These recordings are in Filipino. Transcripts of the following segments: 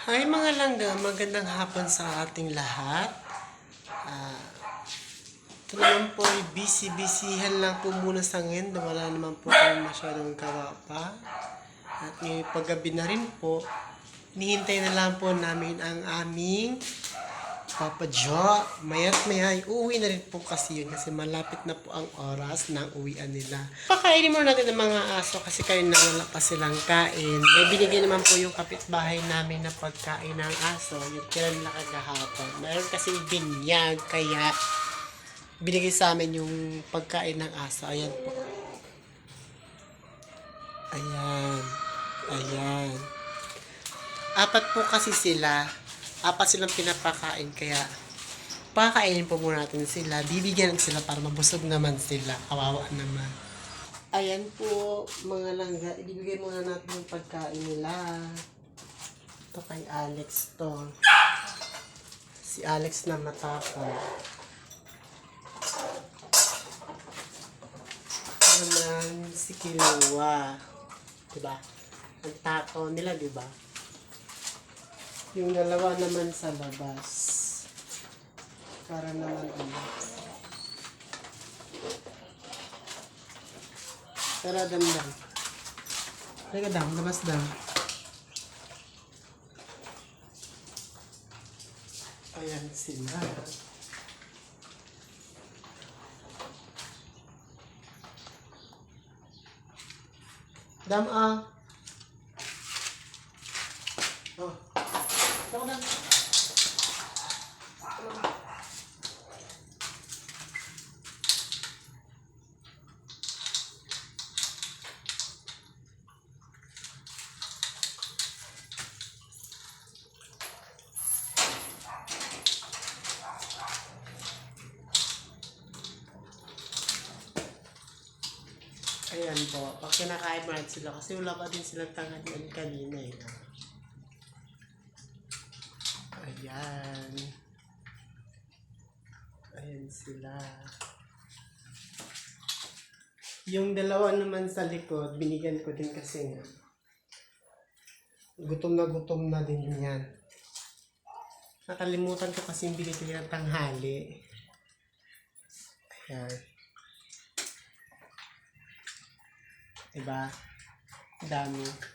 Hi mga langga, magandang hapon sa ating lahat. Ah, ito naman po ay busy-busyhan lang po muna sa ngayon. Wala naman po kami masyadong gawa pa. At ngayong paggabi na rin po, hinihintay na lang po namin ang aming Papa Jo. Maya't maya, uuwi na rin po kasi yun kasi malapit na po ang oras ng uwian nila. Pakainin muna natin ng mga aso kasi kayo na wala pa silang kain. May binigay naman po yung kapitbahay namin na pagkain ng aso. Yung tira nila kagahapon. Mayroon kasi binyag kaya binigay sa amin yung pagkain ng aso. Ayan po. Ayan. Ayan. Apat po kasi sila. Apat silang pinapakain kaya pakainin po muna natin sila. Bibigyan natin sila para mabusog naman sila. Kawawa naman. Ayan po mga langga. Ibibigay muna natin yung pagkain nila. Ito kay Alex to. Si Alex na matapang. Ito naman si Kilua. Diba? Ang tato nila, diba? Yung dalawa naman sa labas. Para naman Tara, damdam. Teka, dam. Labas, dam. Ayan sila. Dam, ah. Oh. Tama na. Ayan po. Pag kinakain mo natin sila kasi wala pa din silang tanghalian kanina eh. Ayan. Ayan sila. Yung dalawa naman sa likod, binigyan ko din kasi nga. Gutom na din yan. Nakalimutan ko kasi yung binigyan ng tanghali. Ayan. Diba? Dami.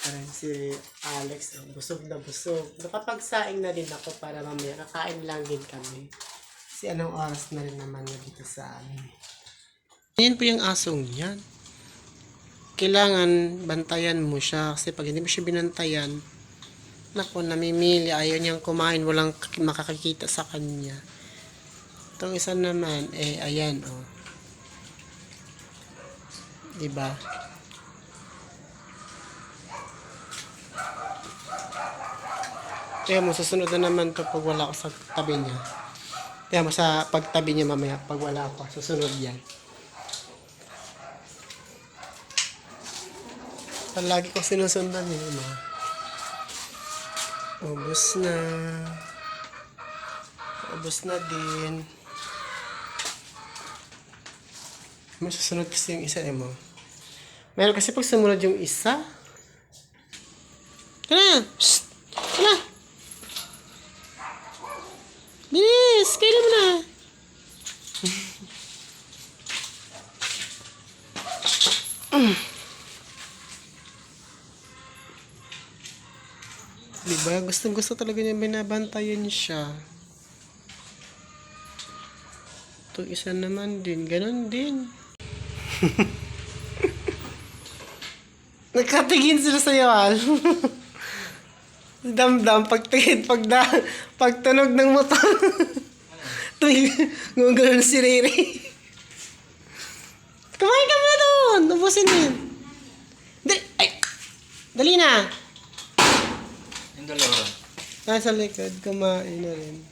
Parang si Alex, busog na busog. Nakapagsaing na din ako para mamaya. Kakain lang din kami. Kasi anong oras na rin naman na dito sa amin. Ayan po yung asong yan. Kailangan bantayan mo siya. Kasi pag hindi mo siya binantayan, naku, namimili. Ayaw niyang kumain. Walang makakakita sa kanya. Itong isa naman, ayan, oh. Diba? Kaya mo, susunod na naman to pag wala ako sa tabi niya. Kaya mo sa pagtabi niya mamaya pag wala ako. Susunod yan. Lagi ko sinusundan yun, ma. Ubus na. Ubus na din. May susunod kasi yung isa mo. Meron kasi pag sumunod yung isa. Kana! Psst! Kana! Bilis! Kailan mo na! Diba? Gustong-gusto talaga niya binabantayan siya. Ito isa naman din. Ganon din. Nagkatingin sila sa iyo, Al. Damdam, pagtunog ng motor. Gumagano si Riri. Kumain ka muna doon. Ubusin mo yun. Dali na. Yung dalawa. Nasa likod, kumain na rin.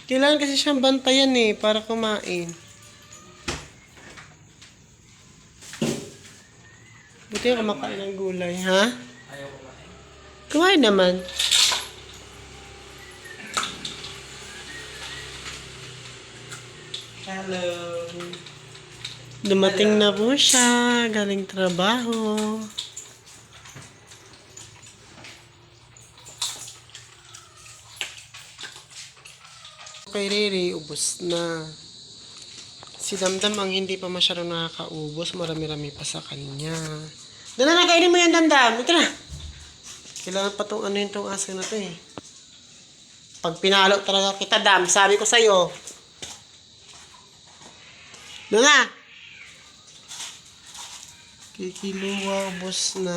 Kailangan kasi siyang bantayan para kumain. Buti yung kumakain ng gulay, ha? Ayaw kumain. Kumain naman. Hello. Dumating na po siya. Galing trabaho. Kay Riri, ubos na. Si Damdam ang hindi pa masyadong nakakaubos. Marami-rami pa sa kanya. Dala na, kainin mo yan, Damdam. Ito na. Kailangan pa itong ano yun itong aso na to eh. Pag pinalo talaga kita, Dam, sabi ko sa'yo. Dala na. Kikiluwa, ubos na.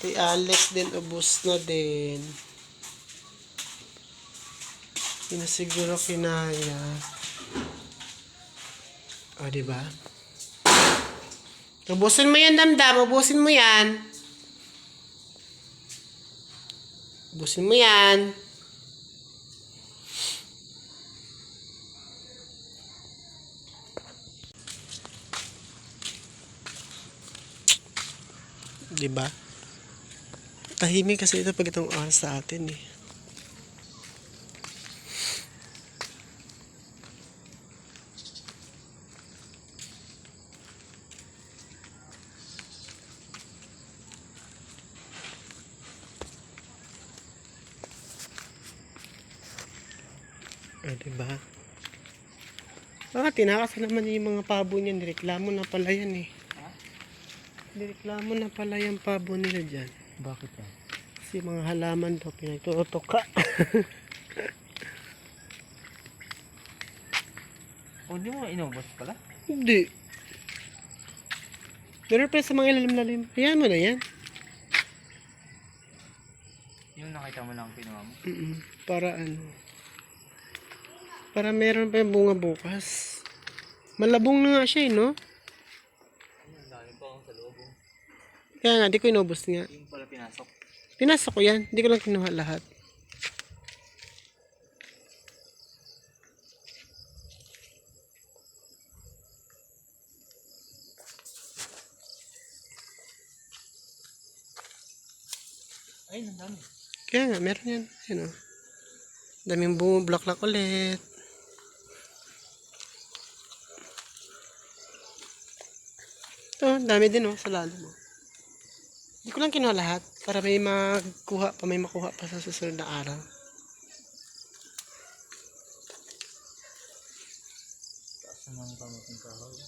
Kay Alex din, ubos na din. Hindi na siguro kinaya. O, diba? Ubusin mo yan, Damdam. Ubusin mo yan. Ubusin mo yan. Diba? Tahimik kasi ito pag itong oras sa atin eh. Diba? Tinakas na naman yung mga pabo niyan. Nireklamo na pala yan eh. Nireklamo na pala yung pabo nila dyan. Bakit yan? Kasi mga halaman daw pinagtutuka. O, di mo inubos pala? Hindi. Meron pa sa mga ilalim-lalim. Ayan mo na yan. Yung nakita mo lang kinuha mo? Para ano. Para meron pa yung bunga bukas. Malabong na nga siya eh, no? Ang dami pa akong sa loob. Kaya nga, di ko inubos nga. Yung pala pinasok. Pinasok ko yan. Di ko lang kinuha lahat. Ay, ang dami. Kaya nga, meron yan. Ano? Daming bumubulaklak ulit. Ito, dami din oh, sa lalo mo. Hindi ko lang kinuha lahat para may makuha pa, may makuha pa sa susunod na araw. Taas naman ang pamating kahoy.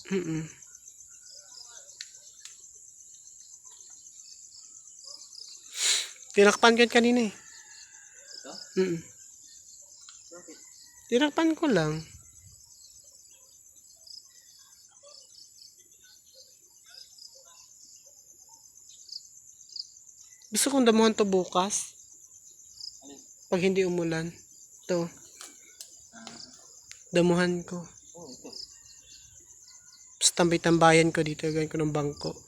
Tinakpan ko yan kanina eh. Ito? Bakit? Tinakpan ko lang. Gusto kong damuhan to bukas. Alin? Pag hindi umulan. Ito. Damuhan ko. Oh, ito. Tapos tambay-tambayan ko dito. Gawin ko ng bangko.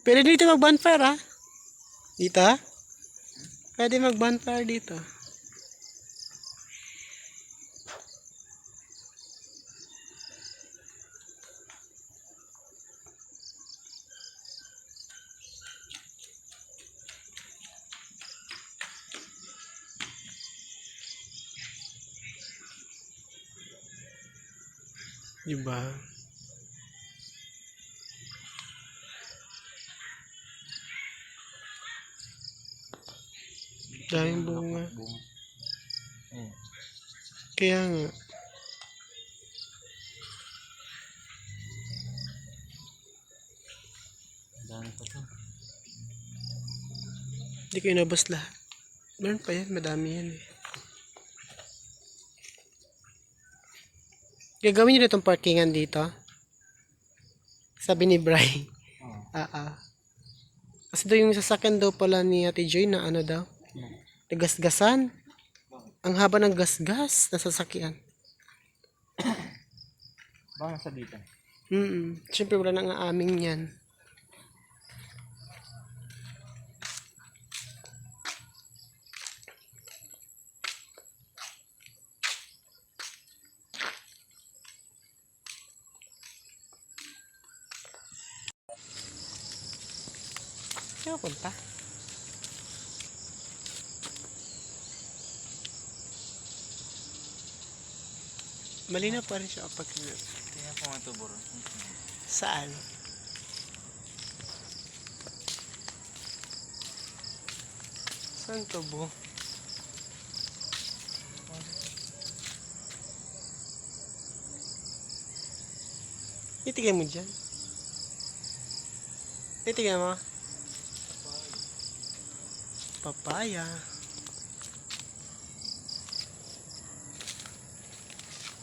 Pwede dito mag-bonfire ha. Dito ha. Pwede mag-bonfire dito. Diba? Daming bunga. Ayun. Kaya nga. Ang dami pa to. Hindi ko inubos lahat. Meron pa yan. Madami yan eh. Gagawin nyo na itong parkingan dito. Sabi ni Bri. Oo. Kasi daw yung sasakyan daw pala ni Ate Joy na ano daw. Nagasgasan. Ang haba ng gasgas na sasakyan. Baka nasa dito. Siyempre wala nang aaming yan. Sino punta? Malinaw pa rin siya kapag... Tingnan ko nga ito, bro. Saan? Saan to, bo? Itigay mo dyan. Itigay mo. Papaya.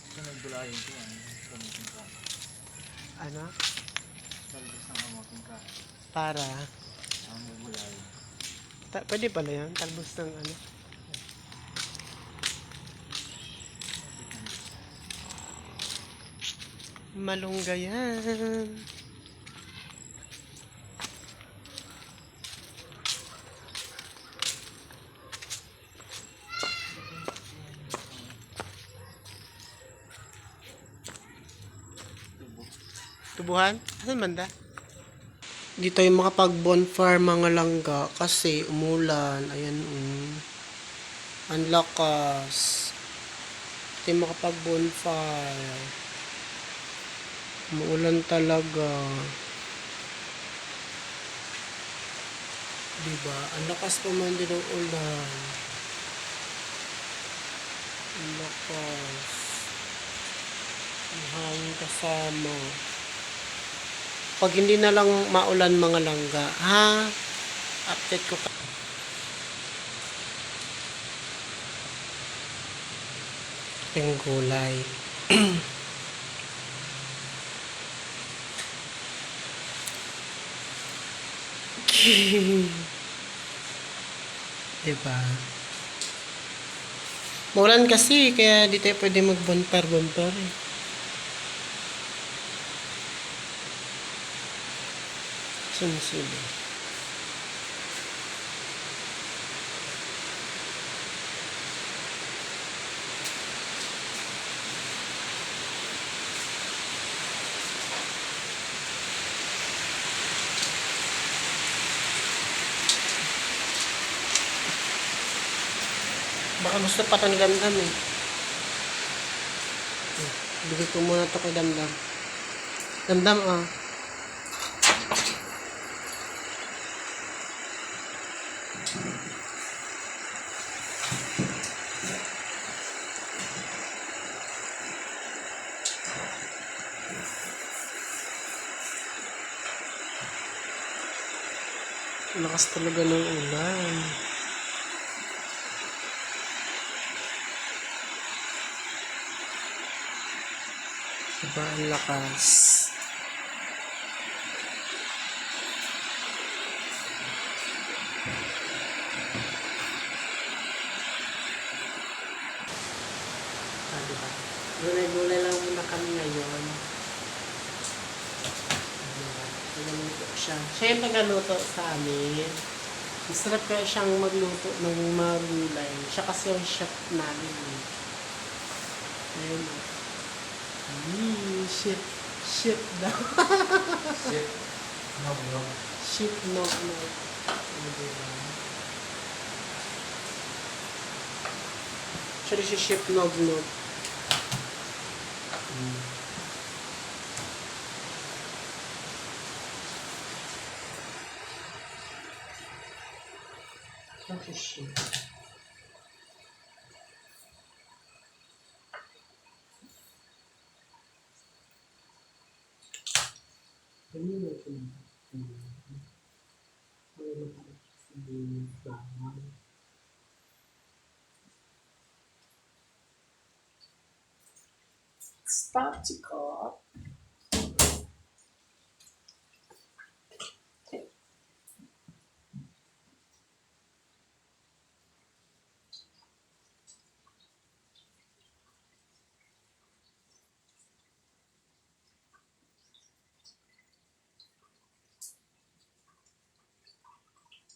Ito nagbulayin ko. Kamuting ka. Ano? Talbos ng kamuting ka. Para. Ang nagbulayin. Pwede pala yan. Talbos ng ano. Malunggay yan. Tubuhan? Asan banda? Dito yung makapag-bonfire mga langga kasi umulan. Ayan, ang lakas. Dito yung makapag-bonfire. Umuulan talaga. Diba? Ang lakas pa man din ng ulan. Ang lakas. Ang hangin kasama. Pag hindi na lang maulan mga langga, ha? Update ko. Yung gulay. Diba? Maulan kasi, kaya di tayo pwede mag-bonfire eh. Sunsilo. Baka gusto pa ito ni Damdam eh. Bigay ko muna ito kay Damdam. Damdam ah. Lakas talaga ng ulan. Diba ang lakas? Diba? Gulay-gulay lang muna kami ngayon. Nagluto siya. Siya yung nagluto sa amin. Masarap kaya siyang magluto ng mga gulay. Siya kasi yung chef namin. Ayun. Shit. Shit daw. Shit. No. Shit, no. Diba? Siya rin si Chef Nog. Shit. Stop to call.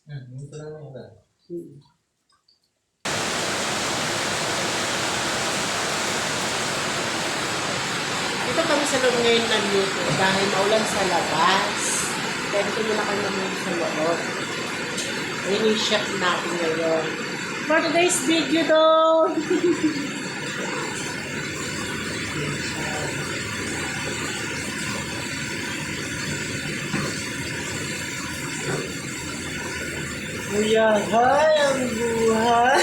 Ito lang yung iba. Dito kami sa loob ngayon nagluto dahil maulan sa labas. Kaya dito muna kami nagluto sa loob. Ayun yung chef natin ngayon. For today's video though! Buyahay ang buhay.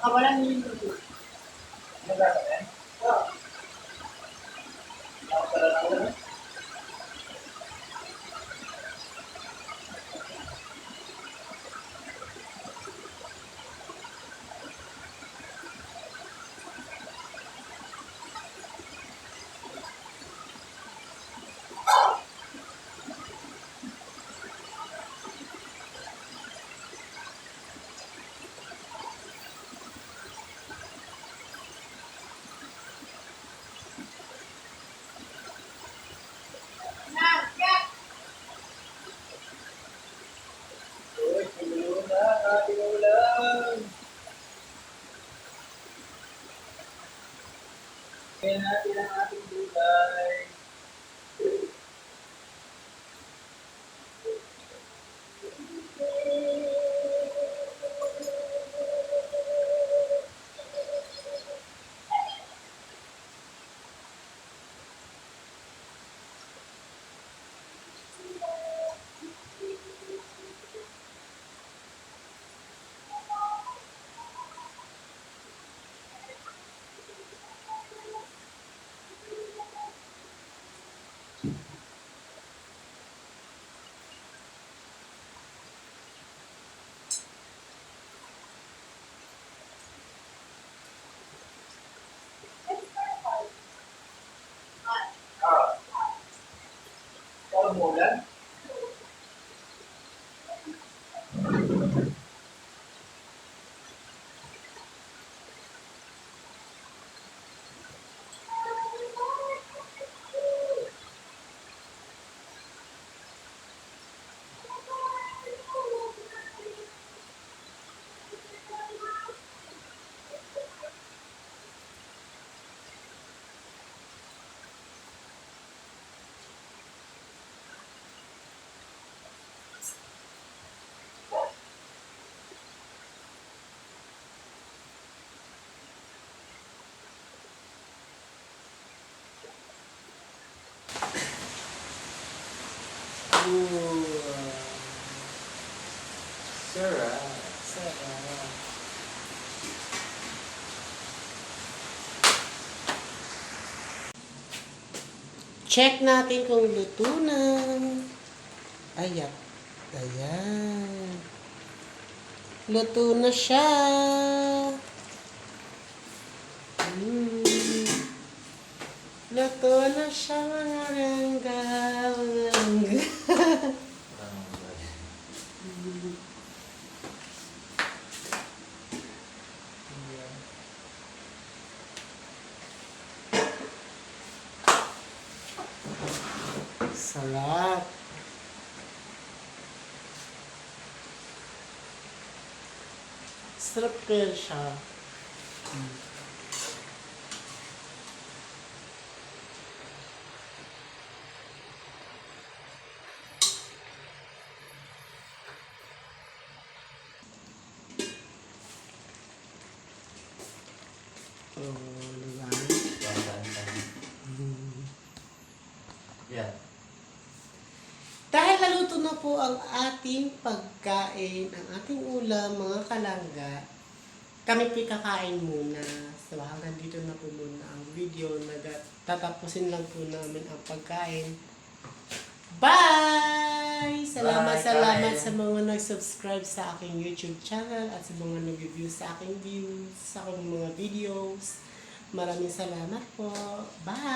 Pakawalan niyo yung kaya natin ang ating gulay. Kalau bulan, Sarap. Sarap. Check natin kung luto na. Ayan. Ayan. Luto na siya. Luto na siya, mga rangga. Mga rangga. Sarap. Sarap kaya siya. Oh, diba? Yan. Dahil naluto na po ang ating pagkain, ang ating ulam, mga kalangga, kami po'y kakain muna. So hanggang dito na po muna ang video. Tatapusin lang po namin ang pagkain. Bye! Salamat sa mga nag-subscribe sa aking YouTube channel at sa mga nag-review sa aking views, sa aking mga videos. Maraming salamat po. Bye!